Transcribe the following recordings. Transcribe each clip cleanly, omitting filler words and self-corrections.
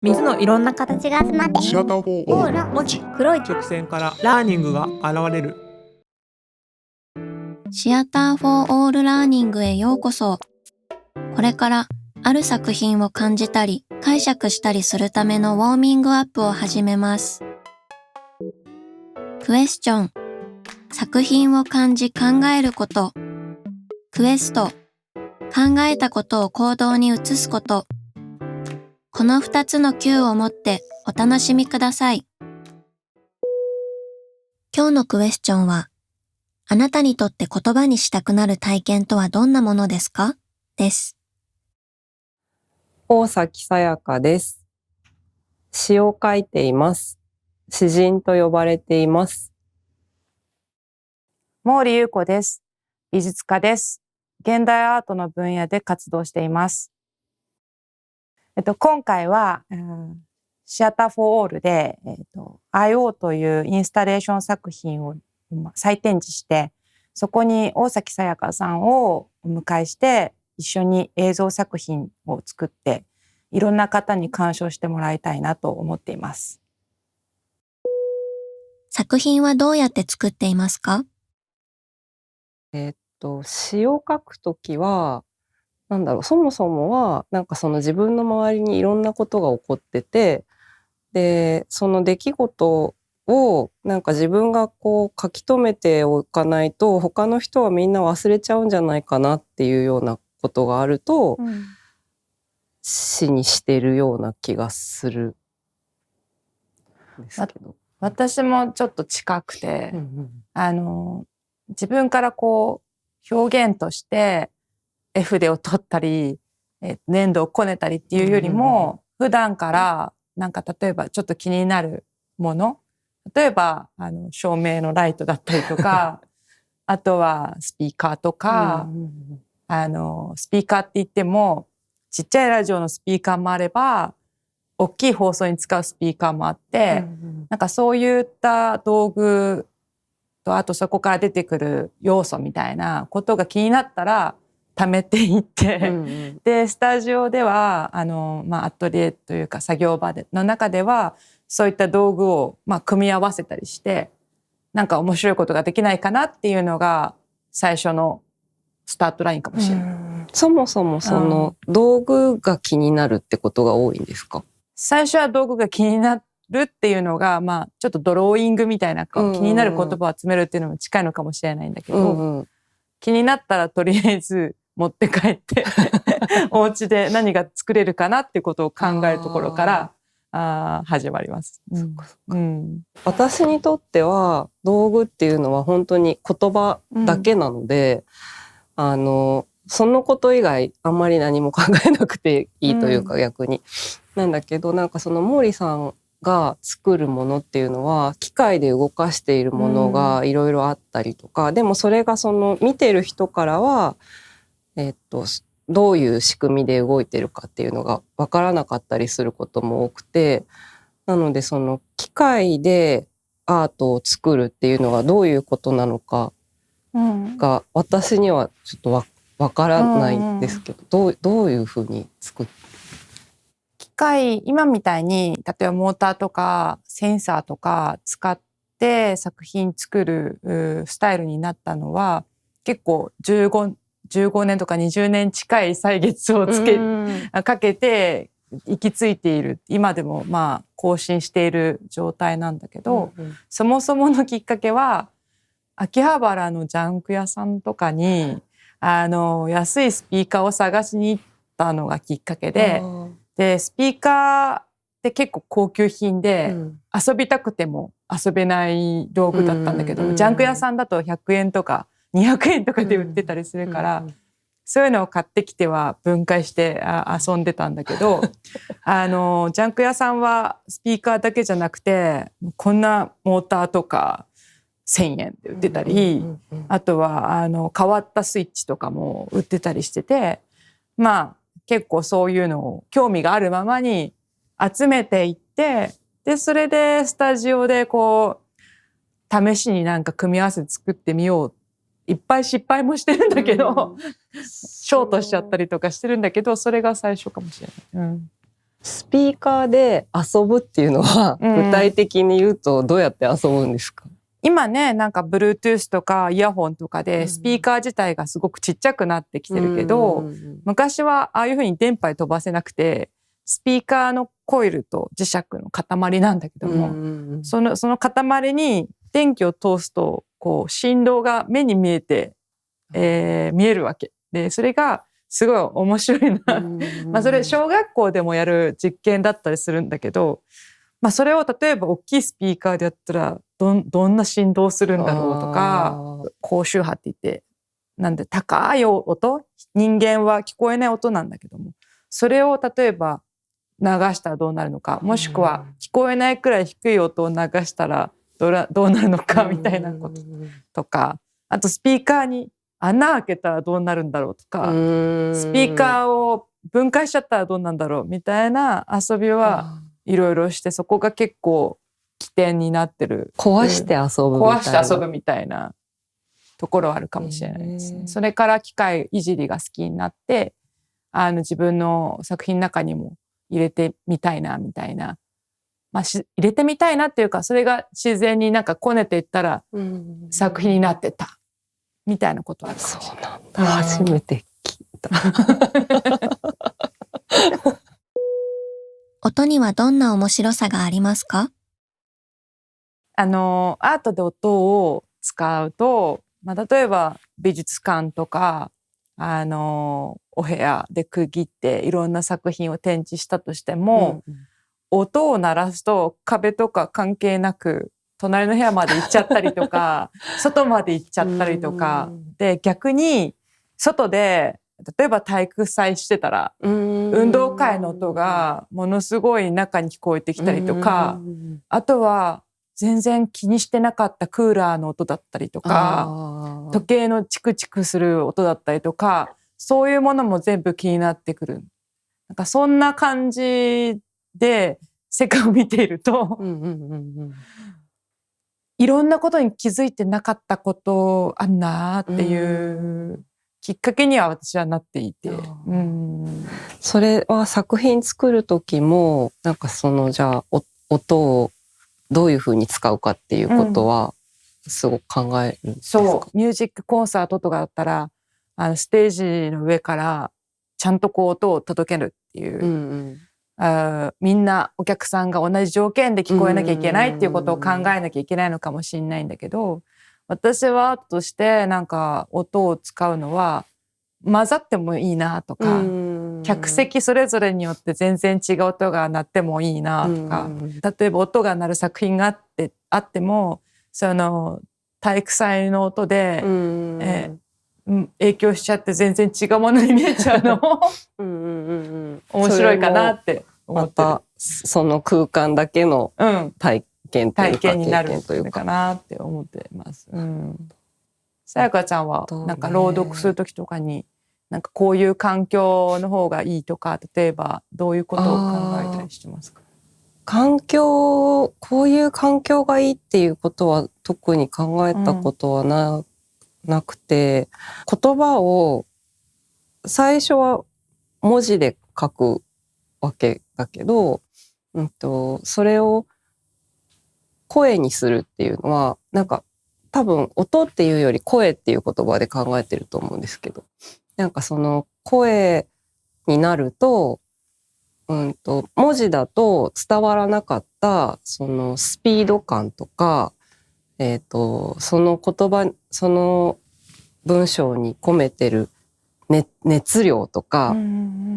水のいろんな形が集まってシアター4オール文字黒い直線からラーニングが現れる。シアターフォーオールラーニングへようこそ。これからある作品を感じたり解釈したりするためのウォーミングアップを始めます。クエスチョン、作品を感じ考えること。クエスト、考えたことを行動に移すこと。この2つの Q を持ってお楽しみください。今日のクエスチョンは、あなたにとって言葉にしたくなる体験とはどんなものですか？です。大崎さやかです。詩を書いています。詩人と呼ばれています。毛利優子です。美術家です。現代アートの分野で活動しています。今回は、シアターフォーオールで、IO というインスタレーション作品を再展示して、そこに大崎さやかさんをお迎えして一緒に映像作品を作っていろんな方に鑑賞してもらいたいなと思っています。作品はどうやって作っていますか？詩を書くときはそもそもはその自分の周りにいろんなことが起こってて、でその出来事を自分がこう書き留めておかないと他の人はみんな忘れちゃうんじゃないかなっていうようなことがあると、詩にしてるような気がするんですけど。私もちょっと近くて、自分からこう表現として絵筆を取ったり、粘土をこねたりっていうよりも、普段から例えばちょっと気になるもの、例えば照明のライトだったりとかあとはスピーカーとか、スピーカーって言ってもちっちゃいラジオのスピーカーもあれば大きい放送に使うスピーカーもあって、そういった道具とあとそこから出てくる要素みたいなことが気になったら貯めていって、でスタジオではアトリエというか作業場の中ではそういった道具を組み合わせたりして面白いことができないかなっていうのが最初のスタートラインかもしれない。そもそもその道具が気になるってことが多いんですか？最初は道具が気になるっていうのがちょっとドローイングみたいな気になる言葉を集めるっていうのも近いのかもしれないんだけど、気になったらとりあえず持って帰ってお家で何が作れるかなってことを考えるところから始まります。私にとっては道具っていうのは本当に言葉だけなので、そのこと以外あんまり何も考えなくていいというか、逆になんだけどその毛利さんが作るものっていうのは機械で動かしているものがいろいろあったりとか、でもそれがその見てる人からはどういう仕組みで動いてるかっていうのが分からなかったりすることも多くて、なのでその機械でアートを作るっていうのがどういうことなのかが私にはちょっと分からないんですけど、どういうふうに作って機械今みたいに例えばモーターとかセンサーとか使って作品作るスタイルになったのは結構15年とか20年近い歳月をかけて行き着いている、今でも更新している状態なんだけど、そもそものきっかけは秋葉原のジャンク屋さんとかに安いスピーカーを探しに行ったのがきっかけで、スピーカーって結構高級品で、遊びたくても遊べない道具だったんだけど、ジャンク屋さんだと100円とか200円とかで売ってたりするから、そういうのを買ってきては分解して遊んでたんだけどジャンク屋さんはスピーカーだけじゃなくてこんなモーターとか1000円で売ってたり、あとは変わったスイッチとかも売ってたりしてて、結構そういうのを興味があるままに集めていって、でそれでスタジオでこう試しに組み合わせて作ってみよう、いっぱい失敗もしてるんだけど、ショートしちゃったりとかしてるんだけど、それが最初かもしれない。スピーカーで遊ぶっていうのは、具体的に言うとどうやって遊ぶんですか？今ね、なんか Bluetooth とかイヤホンとかでスピーカー自体がすごくちっちゃくなってきてるけど、昔はああいうふうに電波に飛ばせなくて、スピーカーのコイルと磁石の塊なんだけども、その塊に電気を通すと、こう振動が目に見えて、見えるわけ。で、それがすごい面白いな。それ小学校でもやる実験だったりするんだけど、それを例えば大きいスピーカーでやったらどんな振動するんだろうとか、高周波って言って、なんで高い音、人間は聞こえない音なんだけども、それを例えば流したらどうなるのか、もしくは聞こえないくらい低い音を流したらどうなるのかみたいなこととか、あとスピーカーに穴開けたらどうなるんだろうとか、スピーカーを分解しちゃったらどうなんだろうみたいな遊びはいろいろして、そこが結構起点になってる。壊して遊ぶみたいな。壊して遊ぶみたいなところはあるかもしれないですね。それから機械いじりが好きになって、自分の作品の中にも入れてみたいなみたいな。入れてみたいなっていうか、それが自然になんかこねていったら作品になってたみたいなことはあるかもしれない。そうなんだ。初めて聞いた。音にはどんな面白さがありますか？アートで音を使うと、例えば美術館とか、お部屋で区切っていろんな作品を展示したとしても、音を鳴らすと壁とか関係なく隣の部屋まで行っちゃったりとか外まで行っちゃったりとかで、逆に外で例えば体育祭してたら運動会の音がものすごい中に聞こえてきたりとか、あとは全然気にしてなかったクーラーの音だったりとか、時計のチクチクする音だったりとか、そういうものも全部気になってくる。なんかそんな感じで世界を見ていると、いろんなことに気づいてなかったことあんなっていうきっかけには私はなっていて、それは作品作る時もなんかじゃあ音をどういうふうに使うかっていうことはすごく考えるんですか？そう、ミュージックコンサートとかだったらステージの上からちゃんとこう音を届けるっていう、みんなお客さんが同じ条件で聞こえなきゃいけないっていうことを考えなきゃいけないのかもしれないんだけど、私はアートとしてなんか音を使うのは混ざってもいいなとか、客席それぞれによって全然違う音が鳴ってもいいなとか、例えば音が鳴る作品があっても体育祭の音で、影響しちゃって全然違うものに見えちゃうのも面白いかなって思ってる。またその空間だけの体験になるのかなって思ってます。さやかちゃんはなんか朗読する時とかになんかこういう環境の方がいいとか、例えばどういうことを考えたりしてますか？こういう環境がいいっていうことは特に考えたことはなくて、言葉を最初は文字で書くわけだけど、それを声にするっていうのはなんか多分音っていうより声っていう言葉で考えてると思うんですけど、なんかその声になると、文字だと伝わらなかったそのスピード感とか、その言葉、その文章に込めてる、熱量とか、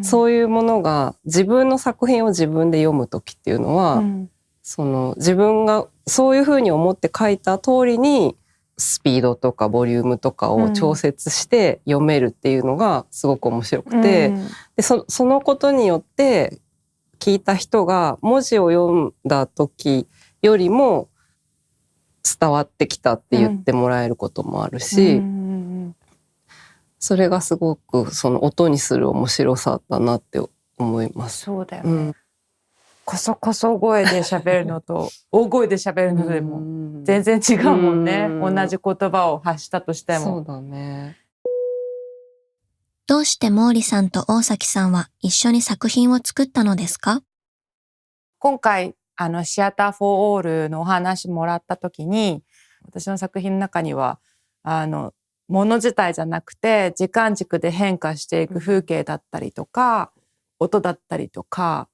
そういうものが自分の作品を自分で読むときっていうのは、自分がそういうふうに思って書いた通りにスピードとかボリュームとかを調節して読めるっていうのがすごく面白くて、でそのことによって聞いた人が文字を読んだ時よりも伝わってきたって言ってもらえることもあるし、それがすごくその音にする面白さだなって思います。そうだよね。こそこそ声で喋るのと大声で喋るのでも全然違うもんね。同じ言葉を発したとしても。そうだね。どうして毛利さんと大崎さんは一緒に作品を作ったのですか？今回シアター・フォー・オールのお話もらった時に、私の作品の中にはもの自体じゃなくて時間軸で変化していく風景だったりとか、音だったりとか、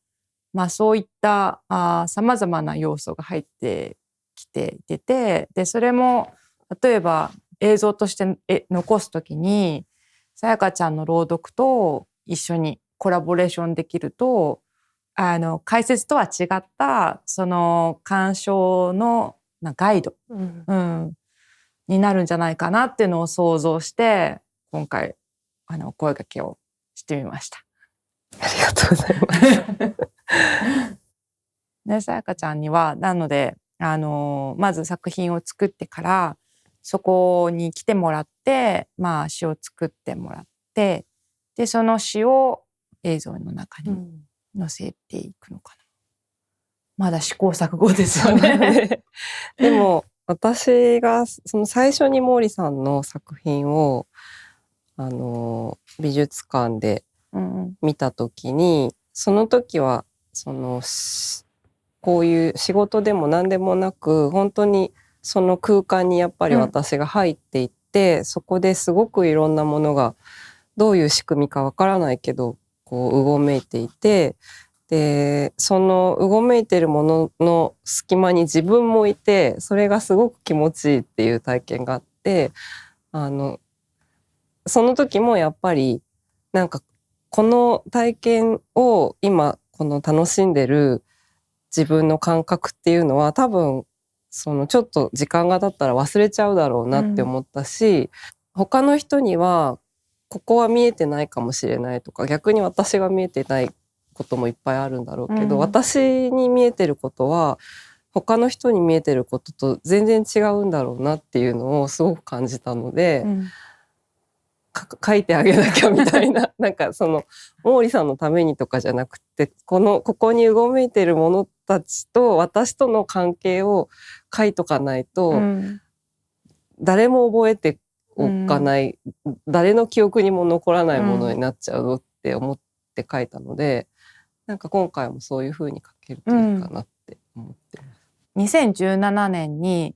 そういったさまざまな要素が入ってきていて、でそれも例えば映像として残す時にさやかちゃんの朗読と一緒にコラボレーションできると、解説とは違ったその鑑賞のガイド、になるんじゃないかなっていうのを想像して今回声掛けをしてみました。ありがとうございます。ね、さやかちゃんにはなのでまず作品を作ってからそこに来てもらって、詩を作ってもらって、でその詩を映像の中に載せていくのかな。まだ試行錯誤ですよね。でも私がその最初に毛利さんの作品を美術館で見た時に、その時はこういう仕事でも何でもなく、本当にその空間にやっぱり私が入っていって、そこですごくいろんなものがどういう仕組みかわからないけどこううごめいていて、でそのうごめいてるものの隙間に自分もいて、それがすごく気持ちいいっていう体験があって、その時もやっぱりなんかこの体験を今この楽しんでる自分の感覚っていうのは多分そのちょっと時間が経ったら忘れちゃうだろうなって思ったし、他の人にはここは見えてないかもしれないとか、逆に私が見えてないこともいっぱいあるんだろうけど、私に見えてることは他の人に見えてることと全然違うんだろうなっていうのをすごく感じたので、書いてあげなきゃみたいななんかその毛利さんのためにとかじゃなくて、ここにうごめいてる者たちと私との関係を書いとかないと、誰も覚えておかない、誰の記憶にも残らないものになっちゃうって思って書いたので、なんか今回もそういう風に書けるといいかなって思ってます。2017年に、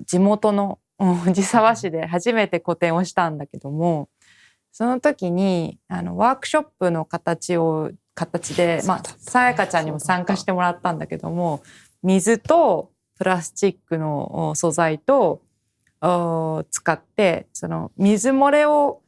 地元の藤沢市で初めて個展をしたんだけども、その時にワークショップの形で、さやかちゃんにも参加してもらったんだけども、水とプラスチックの素材と使ってその水漏れを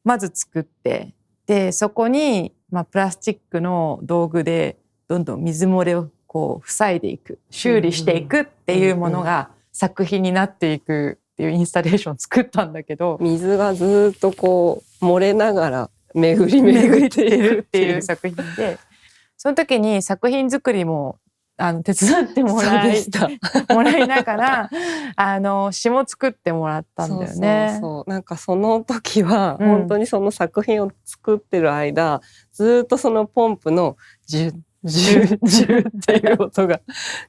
まず作って、でそこに、プラスチックの道具でどんどん水漏れをこう塞いでいく、修理していくっていうものが作品になっていくっていうインスタレーションを作ったんだけど、水がずっとこう漏れながら巡り巡っているっていう作品で、その時に作品作りも手伝ってもらいながら詩も作ってもらったんだよね。そうなんかその時は本当にその作品を作ってる間、ずっとそのポンプのジュッジュッジュッっていう音が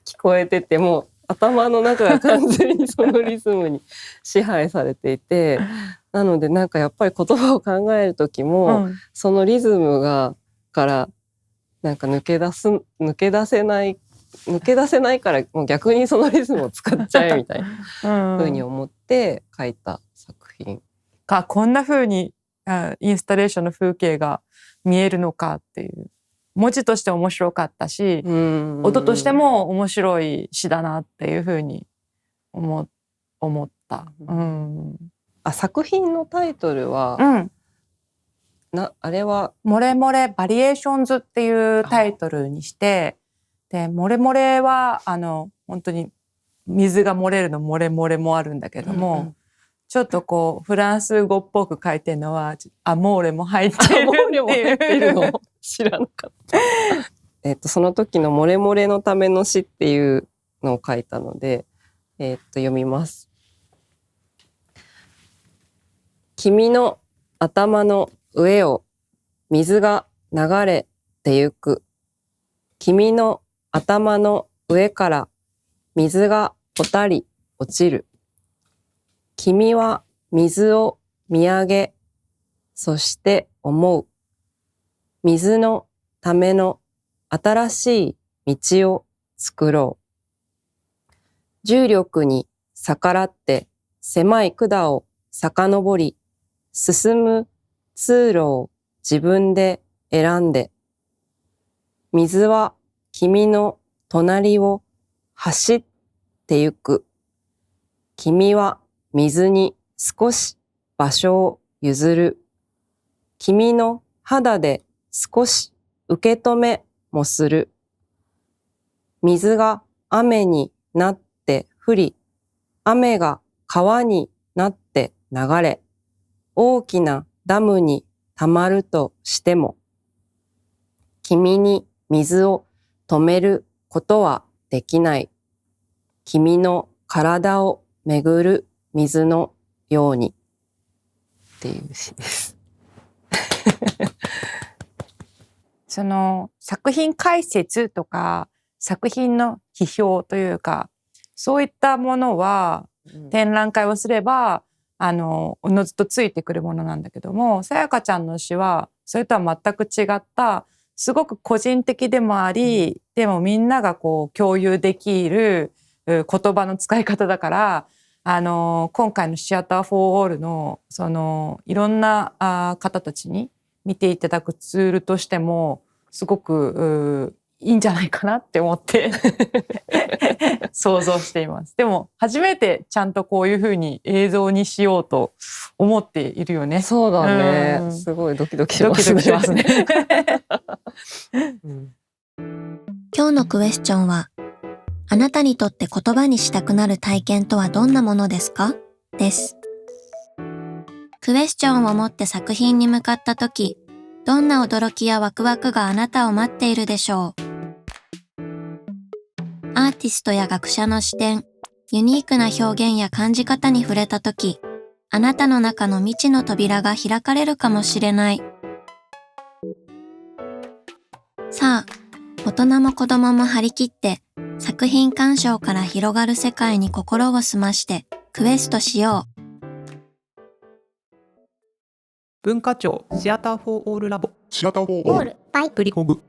聞こえてて、もう頭の中が完全にそのリズムに支配されていて、なのでなんかやっぱり言葉を考える時も、そのリズムからなんか抜け出せないから、もう逆にそのリズムを使っちゃえみたいな風に思って書いた作品。こんな風にインスタレーションの風景が見えるのかっていう、文字として面白かったし、音としても面白い詩だなっていう風に思った。作品のタイトルは、あれは漏れ漏れバリエーションズっていうタイトルにして、で漏れ漏れは本当に水が漏れるの漏れ漏れもあるんだけども、ちょっとこうフランス語っぽく書いてるのはアモーレも入ってるっていうのを知らなかった。その時の漏れ漏れのための詩っていうのを書いたので、読みます。君の頭の上を水が流れてゆく。君の頭の上から水がぽたり落ちる。君は水を見上げ、そして思う。水のための新しい道を作ろう。重力に逆らって狭い管を遡り、進む通路を自分で選んで、水は君の隣を走ってゆく。君は水に少し場所を譲る。君の肌で少し受け止めもする。水が雨になって降り、雨が川になって流れ、大きなダムに溜まるとしても、君に水を止めることはできない。君の体を巡る水のように。っていう詩です。その作品解説とか作品の批評というか、そういったものは展覧会をすればおのずとついてくるものなんだけども、さやかちゃんの詩はそれとは全く違ったすごく個人的でもあり、でもみんながこう共有できる言葉の使い方だから、今回のシアター・フォー・オールのそのいろんな方たちに見ていただくツールとしてもすごくいいんじゃないかなって思って想像しています。でも初めてちゃんとこういうふうに映像にしようと思っているよね。そうだね。すごいドキドキしドキますね。ドキしますね。今日のクエスチョンは、あなたにとって言葉にしたくなる体験とはどんなものですか？です。クエスチョンを持って作品に向かったとき、どんな驚きやワクワクがあなたを待っているでしょう？アーティストや学者の視点、ユニークな表現や感じ方に触れたとき、あなたの中の未知の扉が開かれるかもしれない。さあ、大人も子供も張り切って作品鑑賞から広がる世界に心を澄ましてクエストしよう。文化庁シアターフォーオールラボオールバイプリコグ